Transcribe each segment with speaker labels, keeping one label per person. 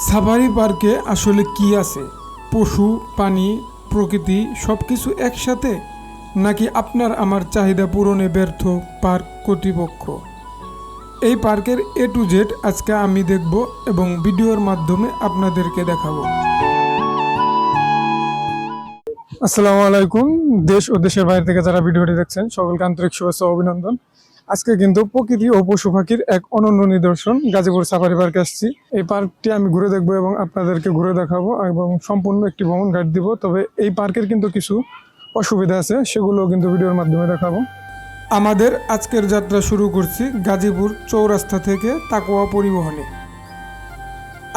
Speaker 1: Safari পার্কে আসলে কি আছে? পশু, পানি, প্রকৃতি সব কিছু একসাথে, নাকি আপনার আমার চাহিদা পূরণে ব্যর্থ পার্ক কর্তৃপক্ষ? এই পার্কের A to Z আজকে আমি দেখব এবং ভিডিওর মাধ্যমে আপনাদেরকে দেখাবো। আসসালামু আলাইকুম। দেশ ও দেশের বাইরে থেকে যারা ভিডিওটি দেখছেন সকলকে আন্তরিক শুভেচ্ছা ও অভিনন্দন। আজকে কিন্তু প্রকৃতি ও পশু পাখির এক অনন্য নিদর্শন গাজীপুর সাফারি পার্কে আসছি। এই পার্কটি আমি ঘুরে দেখবো এবং আপনাদেরকে ঘুরে দেখাবো এবং সম্পূর্ণ একটি ভ্রমণ গাইড দিব। তবে এই পার্কের কিন্তু কিছু অসুবিধা আছে, সেগুলো কিন্তু ভিডিওর মাধ্যমে দেখাবো। আমাদের আজকের যাত্রা শুরু করছি গাজীপুর চৌরাস্তা থেকে তাকোয়া পরিবহনে।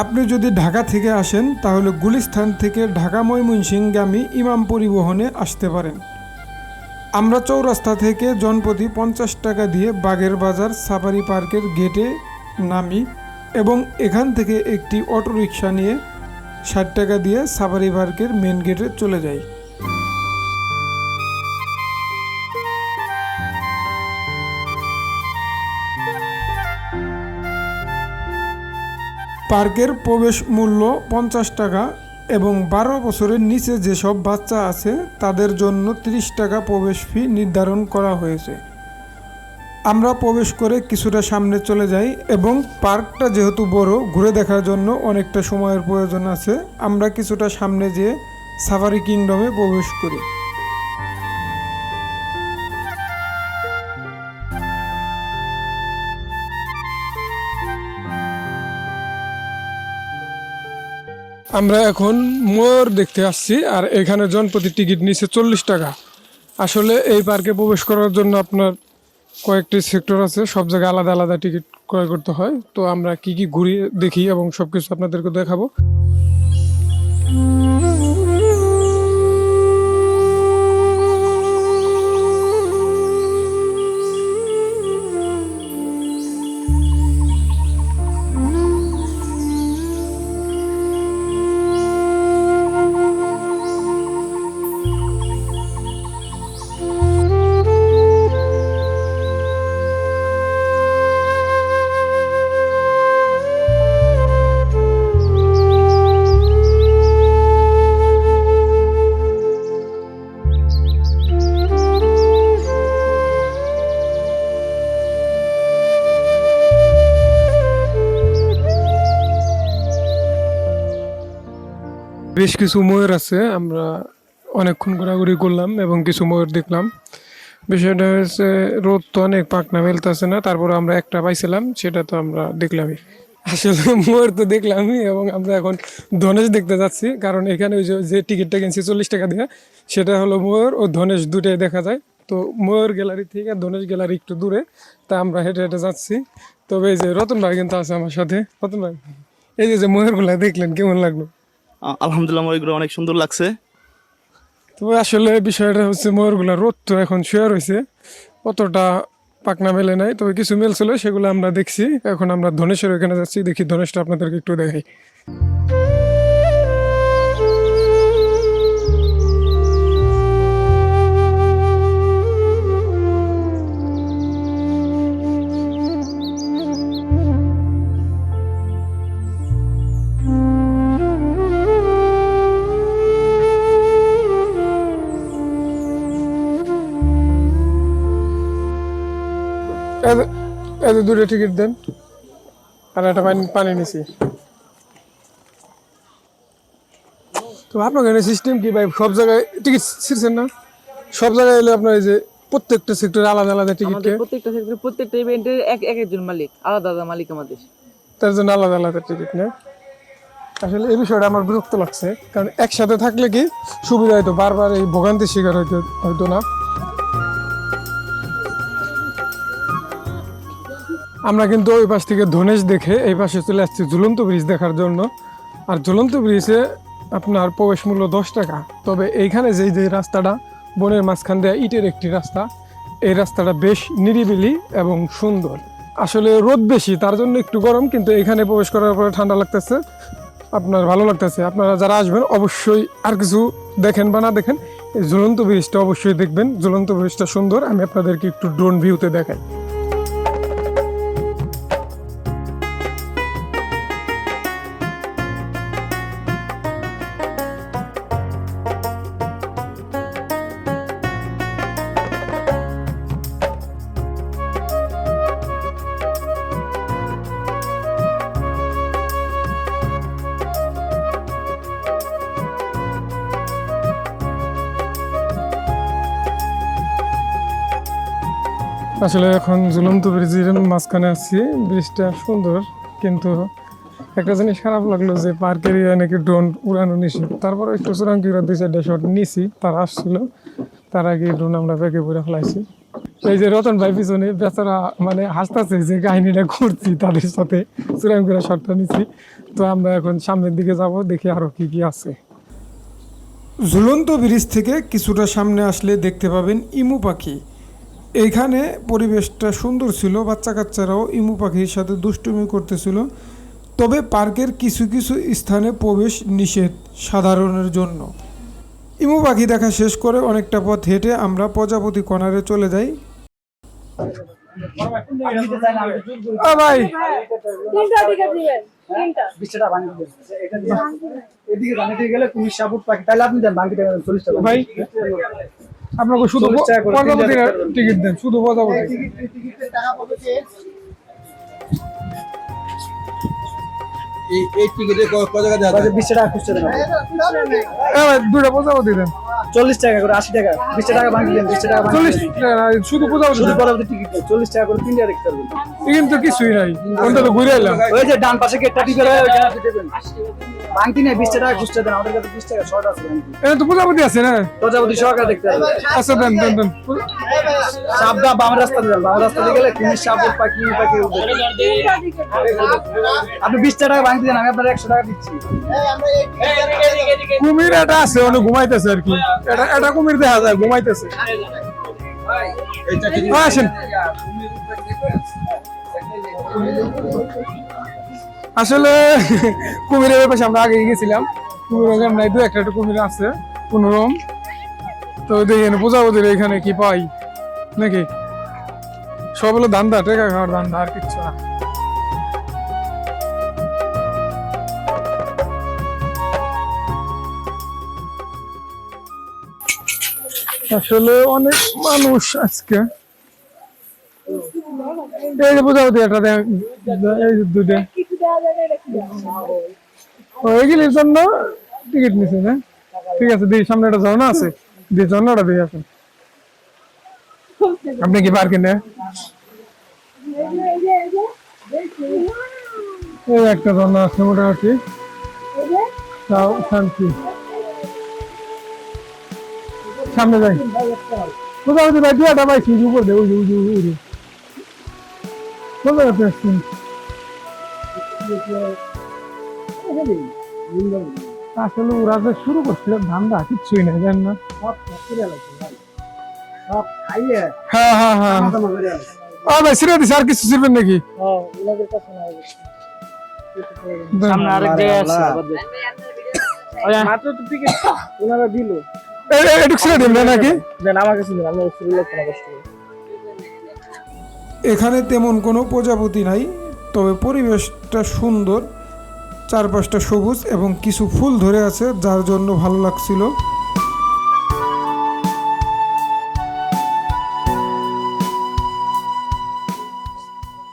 Speaker 1: আপনি যদি ঢাকা থেকে আসেন তাহলে গুলিস্তান থেকে ঢাকা ময়মনসিংহগামী ইমাম পরিবহনে আসতে পারেন। আমরা চৌরাস্তা থেকে জনপ্রতি 50 টাকা দিয়ে বাগের বাজার সাফারি পার্কের গেটে নামি এবং এখান থেকে একটি অটোরিকশা নিয়ে 60 টাকা দিয়ে সাফারি পার্কের মেন গেটে চলে যাই। পার্কের প্রবেশ মূল্য 50 টাকা এবং 12 বছরের নিচে যেসব বাচ্চা আছে তাদের জন্য 30 টাকা প্রবেশ ফি নির্ধারণ করা হয়েছে। আমরা প্রবেশ করে কিছুটা সামনে চলে যাই এবং পার্কটা যেহেতু বড়, ঘুরে দেখার জন্য অনেকটা সময়ের প্রয়োজন আছে। আমরা কিছুটা সামনে যেয়ে সাফারি কিংডমে প্রবেশ করি। আমরা এখন ময়ূর দেখতে আসছি আর এখানে জনপ্রতি টিকিট নিচ্ছে 40 টাকা। আসলে এই পার্কে প্রবেশ করার জন্য আপনার কয়েকটি সেক্টর আছে, সব জায়গায় আলাদা আলাদা টিকিট ক্রয় করতে হয়। তো আমরা কি ঘুরি দেখি এবং সবকিছু আপনাদেরকে দেখাবো। বেশ কিছু ময়ূর আছে, আমরা অনেকক্ষণ ঘোরাঘুরি করলাম এবং কিছু ময়ূর দেখলাম। বিষয়টা হচ্ছে রোদ তো অনেক, পাখনা মেলতেছে না, তারপরে আমরা একটা পাইছিলাম, সেটা তো আমরা দেখলামই। আসলে ময়ূর তো দেখলামই এবং আমরা এখন ধনেশ দেখতে যাচ্ছি, কারণ এখানে ওই যে টিকিটটা কিনছি 40 টাকা দিয়ে, সেটা হলো ময়ূর ও ধনেশ দুটাই দেখা যায়। তো ময়ূর গ্যালারি থেকে ধনেশ গ্যালারি একটু দূরে, তা আমরা হেঁটে হেঁটে যাচ্ছি। তবে এই যে রতন ভাই কিন্তু আছে আমার সাথে। রতন ভাই, এই যে ময়ূরগুলা দেখলেন, কেমন লাগলো?
Speaker 2: আলহামদুলিল্লাহ, ময়ূরগুলো অনেক সুন্দর লাগছে।
Speaker 1: তবে আসলে বিষয়টা হচ্ছে ময়ূরগুলা রোদ তো এখন শুয়ে রয়েছে, অতটা পাকনা মেলে নাই, তবে কিছু মেল ছিল, সেগুলো আমরা দেখছি। এখন আমরা ধনেশের ওখানে যাচ্ছি, দেখি ধনেশটা আপনাদেরকে একটু দেখাই। এদের দুটো টিকিট দেন আর একটা পানি নিছি। তো আপনার এখানে সিস্টেম কি ভাই? সব জায়গায় টিকিট ছিঁড়ছেন না? সব জায়গায় এলে আপনার এই যে প্রত্যেকটা সেক্টরে আলাদা আলাদা টিকিট,
Speaker 3: প্রত্যেকটা সেক্টরে প্রত্যেকটা ইভেন্টের এক একজন মালিক, আলাদা আলাদা মালিক আমাদের,
Speaker 1: তার জন্য আলাদা আলাদা টিকিট নেয়। আসলে এই বিষয়টা আমার বিরক্ত লাগছে, কারণ একসাথে থাকলে কি সুবিধা হতো, বারবার এই ভোগান্তির শিকার হয়তো না। আমরা কিন্তু ওই পাশ থেকে ধনেশ দেখে এই পাশে চলে আসছি ঝুলন্ত ব্রিজ দেখার জন্য। আর ঝুলন্ত ব্রিজে আপনার প্রবেশ মূল্য 10 টাকা। তবে এইখানে যে রাস্তাটা বনের মাঝখান দিয়ে ইটের একটি রাস্তা, এই রাস্তাটা বেশ নিরিবিলি এবং সুন্দর। আসলে রোদ বেশি, তার জন্য একটু গরম, কিন্তু এখানে প্রবেশ করার পরে ঠান্ডা লাগতেছে, আপনার ভালো লাগতেছে। আপনারা যারা আসবেন অবশ্যই আর কিছু দেখেন বা না দেখেন, এই ঝুলন্ত ব্রিজটা অবশ্যই দেখবেন। ঝুলন্ত ব্রিজটা সুন্দর, আমি আপনাদেরকে একটু ড্রোন ভিউতে দেখাই। আসলে এখন ঝুলন্ত ব্রিজের মাঝখানে আছি। ব্রিজটা সুন্দর, কিন্তু একটা জিনিস খারাপ লাগলো যে পার্কের নাকি ড্রোন উড়ানো নিষেধ। তারপরে একটু চূড়াঙ্কিরা 2-4টা শট নিছি, তারা আসছিল, তার আগে ড্রোন আমরা ব্যাগে পড়ে ফেলাইছি। এই যে রতন ভাই পিছনে বেচারা মানে হাসতেছে যে কাহিনীটা করছি তাদের সাথে, চূড়াঙ্কিরা শটটা নিছি। তো আমরা এখন সামনের দিকে যাব, দেখি আরো কি কি আছে। ঝুলন্ত ব্রিজ থেকে কিছুটা সামনে আসলে দেখতে পাবেন ইমু পাখি। এইখানে পরিবেশটা সুন্দর ছিল, বাচ্চা কাচ্চারাও ইমু পাখির সাথে দুষ্টুমি করতেছিল। তবে পার্কের কিছু কিছু স্থানে প্রবেশ নিষেধ সাধারণের জন্য। ইমু পাখি দেখা শেষ করে অনেকটা পথ হেঁটে আমরা প্রজাপতি কর্নারে চলে যাই। ভাই ভাই আপনাকে শুধু প্রজাপতির টিকিট দেন, শুধু প্রজাপতি।
Speaker 4: এই টিকিটে কত টাকা দেওয়া যায়?
Speaker 3: 20 টাকা খুচরা দেন।
Speaker 1: দুইটা প্রজাপতি দেন।
Speaker 3: 40 টাকা করে, 80 টাকা, 20 টাকা বাকি দেন, 20 টাকা বাকি।
Speaker 1: 40 শুধু প্রজাপতি
Speaker 3: শুধু
Speaker 1: দেন।
Speaker 3: পরবর্তী টিকিট 40 টাকা করে 3 টাকা রাখতে পারবেন।
Speaker 1: কিন্তু কিছুই নাই, ওটা তো ঘুরে এলাম।
Speaker 3: ওই যে ডান পাশে গেটটা টিপে ওইখানে আপনি দেবেন। বাকি নেই, 20 টাকা খুচরা দেন, আমাদের কাছে 20 টাকা শর্ট আছে।
Speaker 1: এটা তো প্রজাপতি আছে না?
Speaker 3: প্রজাপতি সহকারে দেখতে পারবেন।
Speaker 1: আচ্ছা দেন দেন দেন।
Speaker 3: সাবদা বাম রাস্তা দিয়ে যান, বাম রাস্তা দিয়ে গেলে কুমির, সাপুর পাখি পাখি উঠবে। আপনি 20 টাকা বাকি দেন, আমি আপনার 100 টাকা দিচ্ছি।
Speaker 1: কুমির এটা আছে, অনেক ঘুমাইতেছে আর কি। এটা কুমির দেখা যায় ঘুমাইতেছে। আসেন। আসলে কুমিরের পাশে আমরা আগে গেছিলাম, কুমির নাই, 2-1টা কুমির আছে কোনোরকম। তো দেখেন প্রজাপতির এখানে কি পাই নাকি, সব হলো ধান্দা, টেকা খাওয়ার ধান্দা, আর কিচ্ছু না। আসলে অনেক মানুষ আজকে। এই যে প্রজাপতি একটা এই যে দুইটা ওইগুলির জন্য টিকিট নিছে না? ঠিক আছে, দিই সামনে একটা ঝর্ণা আছে, দিয়ে ঝর্ণাটা দিয়ে আসেন। আপনি কি পার্কে না? এই একটা ঝর্ণা আছে মোটামুটি, তাও শান্তি। সামনে যাই, মোটামুটি ভাই 2-1টা পাইছি উপর দিয়ে, ওই যে কোথায় আসছেন? আসলে ওরা যে শুরু করছিল ধান্দা, কিচ্ছুই নাই, জানেন না? হ্যাঁ হ্যাঁ হ্যাঁ, ভাই ছিড়ে দিছে, আর কিছু ছিড়বেন নাকি?
Speaker 3: সামনে আরেক জায়গায় আছে মাত্র তো টিকিট ওনারা দিল।
Speaker 1: একটু ছিড়ে দিন নাকি?
Speaker 3: দেন আমার কাছে দিন, আমরা শুরু করতে না কষ্ট করে।
Speaker 1: এখানে তেমন কোনো প্রজাপতি নাই, তবে পরিবেশটা সুন্দর, চারপাশটা সবুজ এবং কিছু ফুল ধরে আছে, যার জন্য ভালো লাগছিল।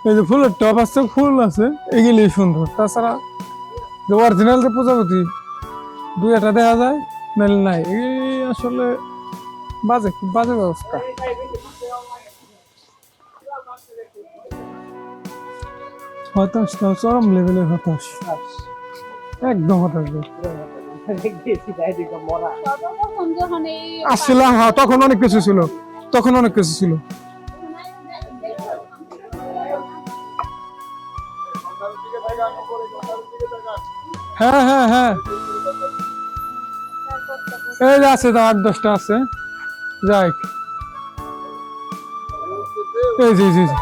Speaker 1: এই যে ফুলের টপ আছে, ফুল আছে, এগুলি সুন্দর। তাছাড়া যে অরিজিনাল যে প্রজাপতি 2-1টা দেখা যায়, মেল নাই। এই আসলে বাজে, খুব বাজে ব্যবস্থা। হতাশ, তাও চরম লেভেলের হতাশ, একদম হতাশ। আসছিলাম, হ্যাঁ তখন অনেক কিছু ছিল, তখন অনেক কিছু ছিল। হ্যাঁ হ্যাঁ হ্যাঁ, এই যে আছে তো 8-10টা আছে, যাই এই জি জি জি।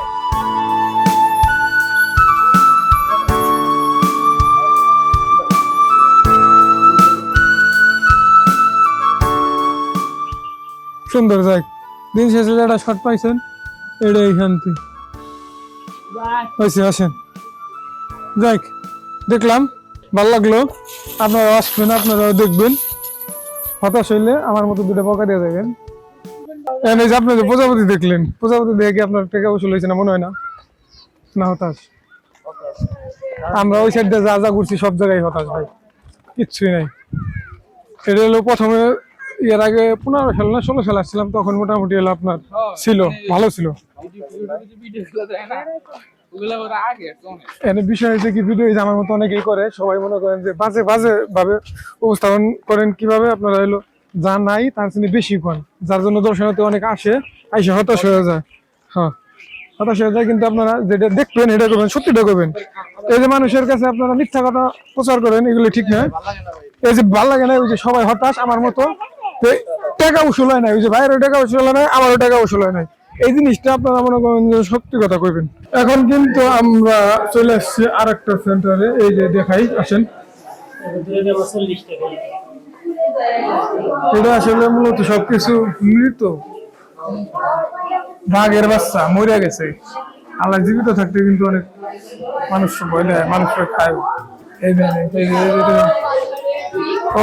Speaker 1: সুন্দর, যাই দিন শেষে যেটা শট পাইছেন এটা এইখান থেকে হয়েছে। আসেন, যাই দেখলাম, ভালো লাগলো। আপনারা আসবেন, আপনারাও দেখবেন। হতাশ হইলে আমার মতো 2টা বকা দিয়ে যাবেন। এই যে আপনি যে প্রজাপতি দেখলেন, প্রজাপতি দেখে কি আপনার টাকা উসুল হয়েছে না? মনে হয় না, না হতাশ? আমরা ওই সাইডে যা যা ঘুরছি সব জায়গায় হতাশ ভাই, কিচ্ছুই নাই। এটা হলো প্রথমে, এর আগে 15 সাল না 16 সাল আসছিলাম, তখন মোটামুটি হলো আপনার ছিল, ভালো ছিল। এখানে বিষয় হচ্ছে কি ভিডিও আমার মতো অনেকেই করে, সবাই মনে করেন যে বাজে বাজে ভাবে উপস্থাপন করেন। কিভাবে আপনারা হলো যা নাই তার চেয়ে বেশি করেন, যার জন্য দর্শনার্থী অনেক আসে হতাশ হয়ে যায়। হ্যাঁ, হতাশ হয়ে যায়। কিন্তু আপনারা যেটা দেখবেন এটা করবেন, সত্যিটা করবেন। এই যে মানুষের কাছে আপনারা মিথ্যা কথা প্রচার করেন, এগুলো ঠিক নয়। এই যে ভালো লাগে না, ওই যে সবাই হতাশ আমার মতো, টাকা উসুল হয় না, ওই যে ভাইয়েরও টাকা উসুল হয় না, আমারও টাকা উসুল হয় না, এই জিনিসটা আপনারা মনে করেন যে সত্যি কথা কইবেন। এখন কিন্তু আমরা চলে আসছি আর একটা সেন্টারে, এই যে দেখাই, আসেন। এটা আসলে মূলত সবকিছু মৃত বাঘের বাচ্চা মরে গেছে। আল্লাহ জীবিত থাকতে কিন্তু অনেক মানুষ ভয় দেয়, মানুষরা খায়। এই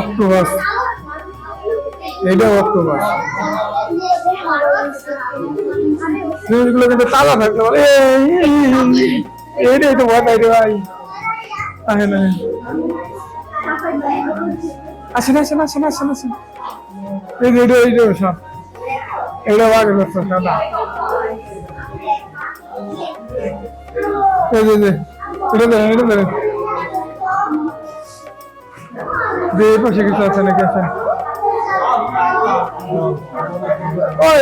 Speaker 1: অক্টোপাস, এইটা অক্টোপাস। জিনিসগুলো কিন্তু তাজা থাকতে পারে। এইটাই তো ভয় পাই রে ভাই। আসেন আসেন আসেন আসেন আসেন আসেন। এই যে এইটা সব, এইটা বাঘের বাচ্চা সাদা। এই যে এটা ধরেন, এটা ধরেন। যে এই পাশে কিছু আছে নাকি? আছেন ওই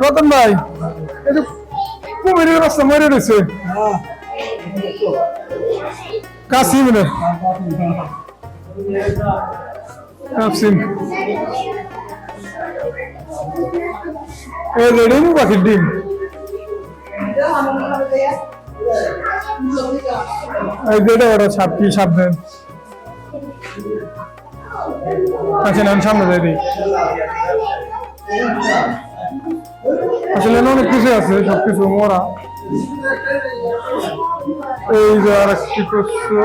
Speaker 1: রতন ভাই, এই যে কুমিরের বাচ্চা মরে রয়েছে, কাশিম রে, কাশিম। এই যে ডিম, পাখির ডিম। এই যে এটা সাপ, কি সাপ দেন? আচ্ছা আমি সামনে যাই দিই। আসলে অনেক কিছু আছে, সবকিছু মরা। এই যে আর একটি করছো,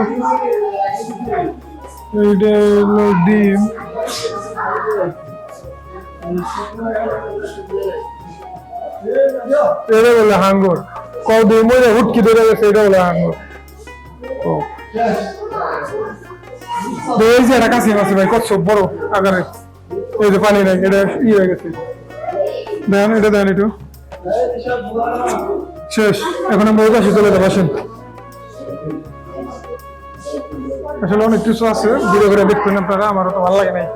Speaker 1: এইটা হলো ডিম। এটা বলে হাঙ্গর, কদিন মরে হুটকি ধরে গেছে, এটা বলে হাঙ্গর। এই যে এটা কাছে আছে ভাই, কচ্ছপ বড় আকারে। ওই যে পানি নাই, এটা হয়ে গেছে। দেন এটা, দেন একটু। শেষ, এখন আমরা ওই পাশে চলে যাবো। আসেন, আসলে অনেক কিছু আছে, ঘুরে ঘুরে দেখবেন আপনারা, আমারও তো ভালো লাগে নাই।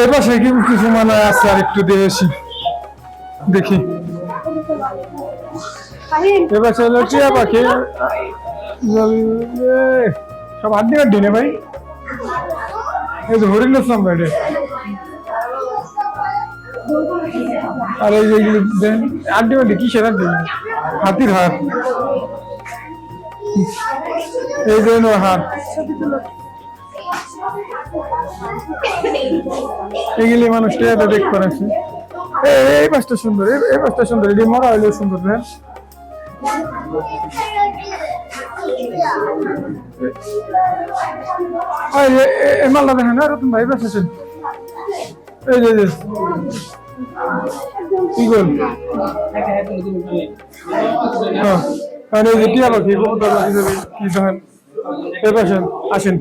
Speaker 1: এই পাশে কিছু মানে আছে, আর একটু দিয়ে আসি, দেখি। এবার চলো টিয়া পাখি, সব আড্ডি আড্ডি নে ভাই। এই যে হরিণ আসলাম ভাই, আর এই যেগুলি আড্ডি আড্ডি, কিসের আড্ডি? হাতির হাট, এই যে হাট। এগুলি মানুষ টিয়াতে দেখতে পাচ্ছে। এই পাশটা সুন্দর, এই পাশটা সুন্দর, এটি মরা হইলেও সুন্দর। হ্যাঁ, এই মালটা দেখেন না রতন ভাই, পাশে আছেন। এই যে ইগল, হ্যাঁ, এই যে টিয়া পাখি, কবুতর পাখি, কি দেখেন। এই পাশে আসেন,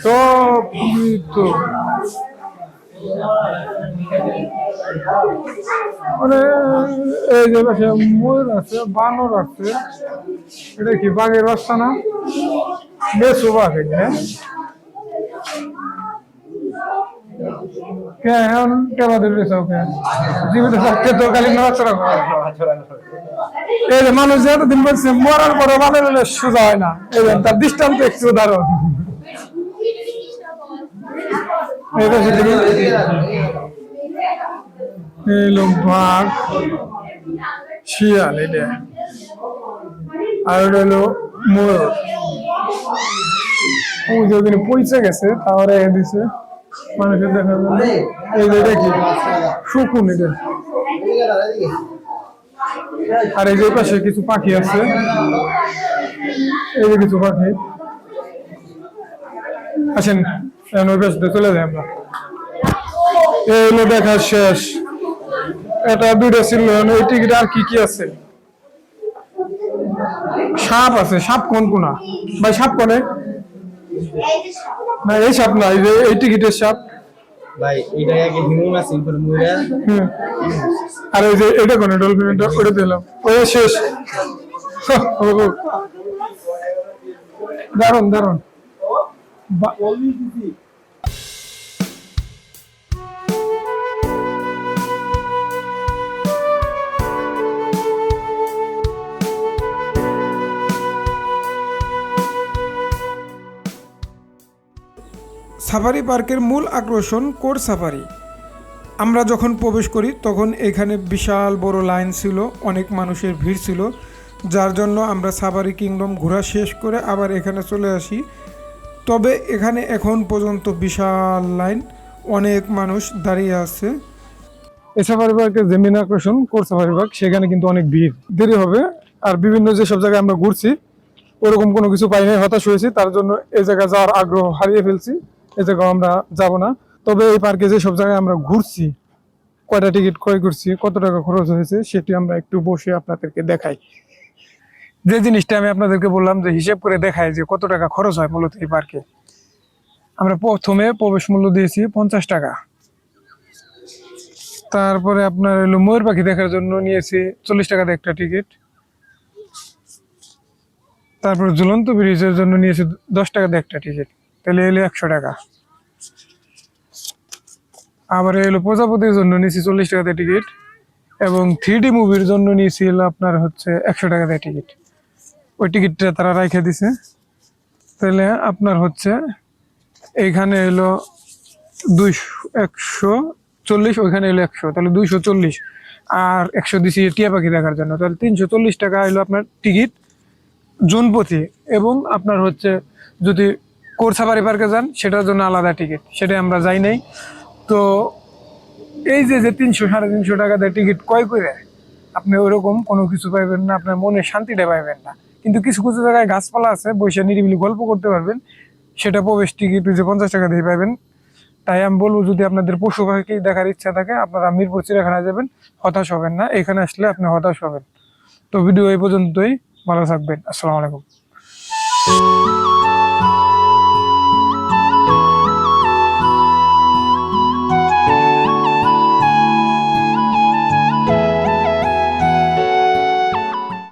Speaker 1: সব তো মানে এই যে পাশে ময়ূর আছে, বানর আছে। এটা কি বাঘের বাচ্চা না? বেশ বাঘ। হ্যাঁ, এখন কেবাদের বেশ ওকে জীবিত থাকতে তো খালি নড়াচড়া করে। এই যে মানুষ এতদিন বলছে মরার পরে বানের সোজা হয় না, এই তার দৃষ্টান্ত একটু উদাহরণ। বাঘ, শিয়াল, এটা আর এটা হলো ময়ূর। ওই যে ওখানে পৌঁছে গেছে, তাহলে দিছে মানুষের দেখার জন্য। এই যে এটা কি শকুন, এটা। আর এই যে পাশে কিছু পাখি আছে, এই যে কিছু পাখি। আসেন ওই পাশে চলে যাই আমরা। এই হলো দেখা শেষ। এটা দুইটা ছিল, এই টিকিট আর কি কি আছে? সাপ আছে, সাপ কোন কোনা ভাই? সাপ কোনে? না এই সাপ না, এই টিকিটের সাপ।
Speaker 4: ভাই এটা আগে হিমু না সিম্পল মুরা
Speaker 1: হুম। আর ওই যে এটা কোনে? ডলফিন, ওটা দিলাম, ওই শেষ। দারুন দারুন। সাফারি পার্কের মূল আকর্ষণ কোর সাফারি। আমরা যখন প্রবেশ করি তখন এখানে বিশাল বড় লাইন ছিল, অনেক মানুষের ভিড় ছিল, যার জন্য আমরা সাফারি কিংডম ঘোরা শেষ করে আবার এখানে চলে আসি। তবে এখানে এখন পর্যন্ত বিশাল লাইন, অনেক মানুষ দাঁড়িয়ে আছে। এই সাফারি পার্কের যে মেন আকর্ষণ কোর সাফারি পার্ক, সেখানে কিন্তু অনেক ভিড়, দেরি হবে। আর বিভিন্ন যেসব জায়গায় আমরা ঘুরছি ওরকম কোনো কিছু পাই নাই, হতাশ হয়েছি, তার জন্য এই জায়গায় যাওয়ার আগ্রহ হারিয়ে ফেলছি। এই জায়গায় আমরা যাব না। তবে এই পার্কে যে সব জায়গায় আমরা ঘুরছি, কয়টা টিকিট ক্রয় করছি, কত টাকা খরচ হয়েছে, সেটি আমরা একটু বসে আপনাদেরকে দেখাই। যে জিনিসটা আমি আপনাদেরকে বললাম যে হিসেব করে দেখাই যে কত টাকা খরচ হয় মূলত এই পার্কে। আমরা প্রথমে প্রবেশ মূল্য দিয়েছি 50 টাকা। তারপরে আপনার হলো ময়ূর পাখি দেখার জন্য নিয়েছি 40 টাকাতে একটা টিকিট। তারপরে ঝুলন্ত ব্রিজের জন্য নিয়েছি 10 টাকাতে একটা টিকিট, তাহলে এলো 100 টাকা। আবার এলো প্রজাপতির জন্য নিয়েছি 40 টাকাতে টিকিট, এবং 3D মুভির জন্য নিয়েছি হলো আপনার হচ্ছে 100 টাকাতে টিকিট। ওই টিকিটটা তারা রেখে দিছে। তাহলে আপনার হচ্ছে এইখানে এলো 140, ওইখানে এলো 100, তাহলে 240, আর 100 দিছি টিয়া পাখি দেখার জন্য, তাহলে 340 টাকা এলো আপনার টিকিট জনপ্রতি। এবং আপনার হচ্ছে যদি কোর সাফারি পার্কে যান সেটার জন্য আলাদা টিকিট, সেটা আমরা যাই নাই। তো এই যে 300 350 টাকা দিয়ে টিকিট ক্রয় করে আপনি ওরকম কোনো কিছু পাইবেন না, আপনার মনে শান্তিটা পাইবেন না। কিন্তু কিছু কিছু জায়গায় গাছপালা আছে, বসে নিরিবিলি গল্প করতে পারবেন, সেটা প্রবেশ টিকিট যে 50 টাকা দিয়ে পাইবেন। তাই আমি বলবো, যদি আপনাদের পশু পাখি দেখার ইচ্ছা থাকে আপনারা মিরপুর চিড়িয়াখানায় যাবেন, হতাশ হবেন না। এখানে আসলে আপনি হতাশ হবেন। তো ভিডিও এই পর্যন্তই, ভালো থাকবেন, আসসালামু আলাইকুম।